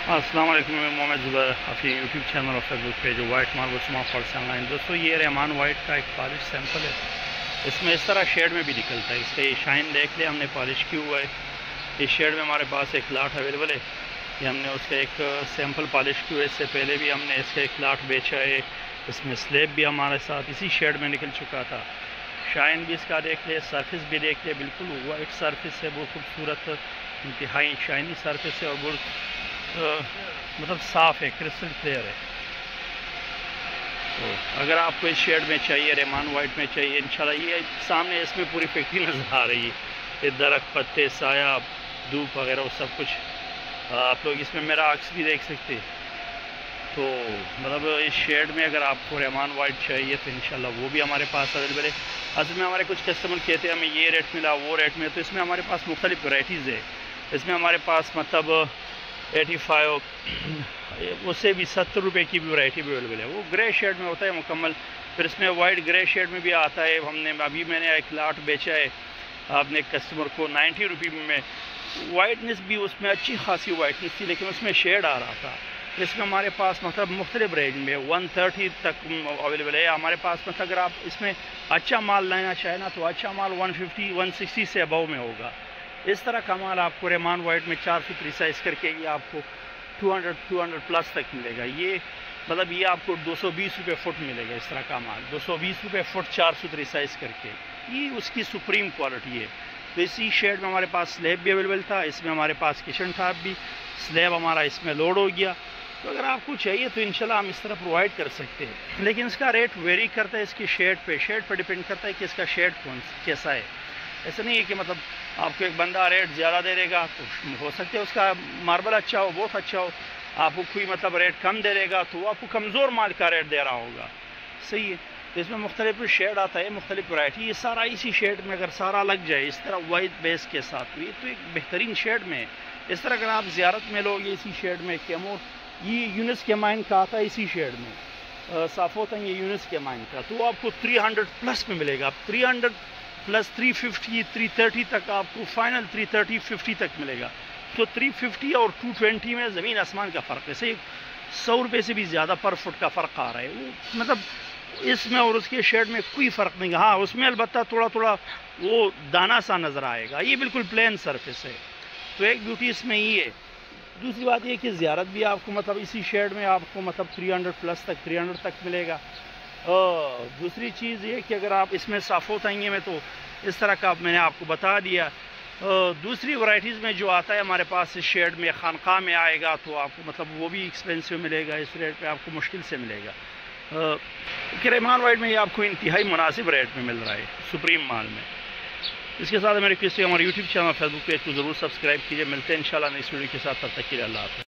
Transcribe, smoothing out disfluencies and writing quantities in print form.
السلام علیکم، میں محمد زبیر اپنی یوٹیوب چینل اور Facebook page white marble smart falls online. دوستو یہ رحمان وائٹ کا ایک پالش سیمپل ہے، اس میں اس طرح شیڈ میں بھی نکلتا ہے۔ اس کا یہ شائن دیکھ لیں، ہم نے پالش کیا ہوا ہے۔ اس شیڈ میں ہمارے پاس ایک لاٹ اویلیبل ہے، یہ ہم نے اس کا ایک سیمپل پالش کیا ہے۔ اس سے پہلے بھی ہم نے اس کا ایک لاٹ بیچا ہے، اس میں سلیب بھی ہمارے ساتھ اسی شیڈ میں نکل چکا تھا۔ شائن بھی اس کا دیکھ لیں، سرفس بھی دیکھ لیں، بالکل وائٹ سرفس ہے، بہت خوبصورت انتہائی شائنی سرفس ہے اور بہت مطلب صاف ہے، کرسٹل کلیئر ہے۔ تو اگر آپ کو اس شیڈ میں چاہیے، رحمان وائٹ میں چاہیے، انشاءاللہ یہ سامنے اس میں پوری فیکٹری نظر آ رہی ہے، یہ درخت، پتے، سایہ، دھوپ وغیرہ وہ سب کچھ آپ لوگ اس میں میرا عکس بھی دیکھ سکتے۔ تو مطلب اس شیڈ میں اگر آپ کو رحمان وائٹ چاہیے تو انشاءاللہ وہ بھی ہمارے پاس اویلیبل ہے۔ اصل میں ہمارے کچھ کسٹمر کہتے ہیں ہمیں یہ ریٹ ملا، وہ ریٹ ملا، تو اس میں ہمارے پاس مختلف ورائٹیز ہے۔ اس میں ہمارے پاس مطلب 85 اس سے بھی 70 روپے کی بھی ورائٹی بھی اویلیبل ہے۔ وہ گرے شیڈ میں ہوتا ہے مکمل، پھر اس میں وائٹ گرے شیڈ میں بھی آتا ہے۔ میں نے ایک لاٹ بیچا ہے آپ نے کسٹمر کو 90 روپے میں، وائٹنس بھی اس میں اچھی خاصی وائٹنس تھی، لیکن اس میں شیڈ آ رہا تھا۔ اس میں ہمارے پاس مطلب مختلف رینج میں 130 تک اویلیبل ہے ہمارے پاس۔ مطلب اگر آپ اس میں اچھا مال لینا چاہیں نا تو اچھا مال 150 160 سے ابو میں ہوگا۔ اس طرح کا مال آپ کو رحمان وائٹ میں 4 فٹ ریسائز کر کے یہ آپ کو 200 پلس تک ملے گا۔ یہ مطلب یہ آپ کو 220 روپے فٹ ملے گا۔ اس طرح کا مال 220 روپے فٹ 4 فٹ ریسائز کر کے، یہ اس کی سپریم کوالٹی ہے۔ تو اسی شیڈ میں ہمارے پاس سلیب بھی اویلیبل تھا، اس میں ہمارے پاس کچن ٹاپ بھی، سلیب ہمارا اس میں لوڈ ہو گیا۔ تو اگر آپ کو چاہیے تو انشاءاللہ ہم اس طرح پرووائڈ کر سکتے ہیں، لیکن اس کا ریٹ ویری کرتا ہے اس کی شیڈ پہ ڈیپینڈ کرتا ہے کہ اس کا شیڈ کیسا ہے۔ ایسا نہیں ہے کہ مطلب آپ کو ایک بندہ ریٹ زیادہ دے دے گا تو ہو سکتا ہے اس کا ماربل اچھا ہو، بہت اچھا ہو، آپ کو کوئی مطلب ریٹ کم دے دے گا تو وہ آپ کو کمزور مال کا ریٹ دے رہا ہوگا، صحیح ہے۔ تو اس میں مختلف شیڈ آتا ہے، مختلف ورائٹی، یہ سارا اسی شیڈ میں اگر سارا لگ جائے اس طرح وائٹ بیس کے ساتھ، یہ تو ایک بہترین شیڈ میں ہے۔ اس طرح اگر آپ زیارت میں لوگ اسی شیڈ میں کیمور، یہ یونس کے مائن کا آتا ہے اسی شیڈ میں، صاف ہوتا ہے یہ یونس کے مائن کا، تو آپ کو 300 پلس میں ملے گا، 300 پلس 350 330 تک آپ کو فائنل 330 50 تک ملے گا۔ تو 350 اور 220 میں زمین آسمان کا فرق ہے، صحیح 100 روپے سے بھی زیادہ پر فٹ کا فرق آ رہا ہے۔ وہ مطلب اس میں اور اس کے شیڈ میں کوئی فرق نہیں، ہاں اس میں البتہ تھوڑا تھوڑا وہ دانا سا نظر آئے گا، یہ بالکل پلین سرفیس ہے۔ تو ایک بیوٹی اس میں یہ ہے۔ دوسری بات یہ کہ زیارت بھی آپ کو مطلب اسی شیڈ میں آپ کو مطلب 300 پلس تک 300 تک ملے گا۔ دوسری چیز یہ کہ اگر آپ اس میں صافوت آئیں گے میں تو اس طرح کا میں نے آپ کو بتا دیا۔ دوسری ورائٹیز میں جو آتا ہے ہمارے پاس اس شیڈ میں خانقاہ میں آئے گا تو آپ کو مطلب وہ بھی ایکسپینسو ملے گا، اس ریٹ پہ آپ کو مشکل سے ملے گا۔ رحمان وائٹ میں یہ آپ کو انتہائی مناسب ریٹ میں مل رہا ہے، سپریم مال میں۔ اس کے ساتھ میں ریکویسٹ ہے ہمارے یوٹیوب چینل فیس بک پیج کو ضرور سبسکرائب کیجیے۔ ملتے ہیں انشاءاللہ نیکسٹ ویڈیو کے ساتھ، تب تک کے لیے اللہ حافظ۔